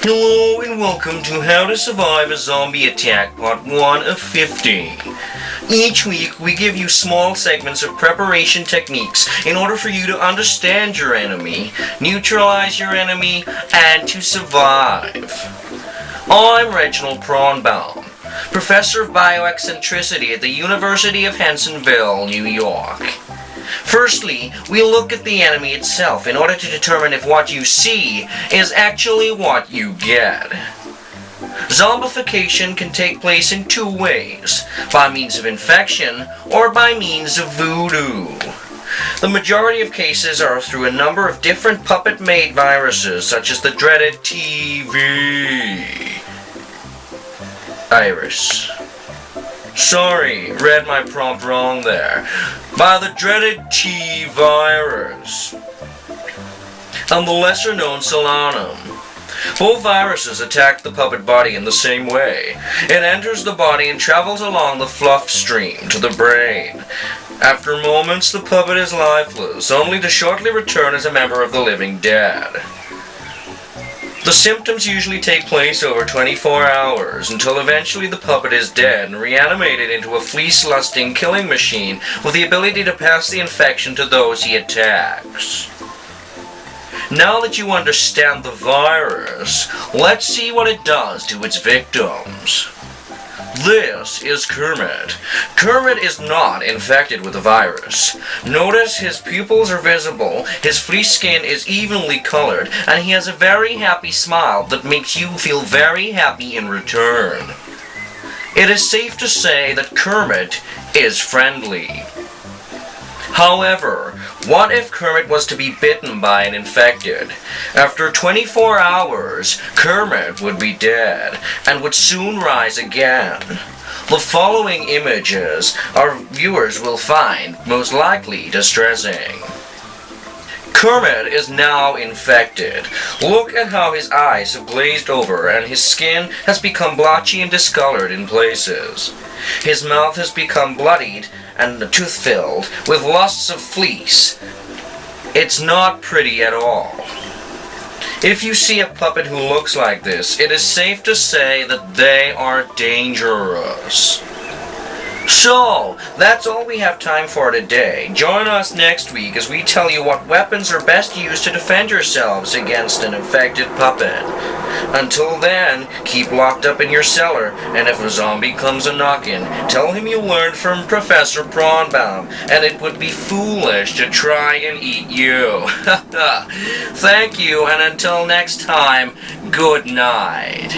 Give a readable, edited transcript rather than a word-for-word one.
Hello and welcome to How to Survive a Zombie Attack Part 1 of 50. Each week we give you small segments of preparation techniques in order for you to understand your enemy, neutralize your enemy, and to survive. I'm Reginald Prawnbaum, Professor of Bioeccentricity at the University of Hansonville, New York. Firstly, we look at the enemy itself in order to determine if what you see is actually what you get. Zombification can take place in two ways, by means of infection or by means of voodoo. The majority of cases are through a number of different puppet-made viruses, such as the dreaded TV virus. Sorry, read my prompt wrong there. By the dreaded T virus and the lesser known Solanum. Both viruses attack the puppet body in the same way. It enters the body and travels along the fluff stream to the brain. After moments, the puppet is lifeless, only to shortly return as a member of the living dead. The symptoms usually take place over 24 hours, until eventually the puppet is dead and reanimated into a fleece-lusting killing machine with the ability to pass the infection to those he attacks. Now that you understand the virus, let's see what it does to its victims. This is Kermit. Kermit is not infected with the virus. Notice his pupils are visible, his fleece skin is evenly colored, and he has a very happy smile that makes you feel very happy in return. It is safe to say that Kermit is friendly. However, what if Kermit was to be bitten by an infected? After 24 hours, Kermit would be dead and would soon rise again. The following images our viewers will find most likely distressing. Kermit is now infected. Look at how his eyes have glazed over and his skin has become blotchy and discolored in places. His mouth has become bloodied and tooth-filled with lusts of fleece. It's not pretty at all. If you see a puppet who looks like this, it is safe to say that they are dangerous. So, that's all we have time for today. Join us next week as we tell you what weapons are best used to defend yourselves against an infected puppet. Until then, keep locked up in your cellar, and if a zombie comes a-knockin', tell him you learned from Professor Prawnbaum, and it would be foolish to try and eat you. Thank you, and until next time, good night.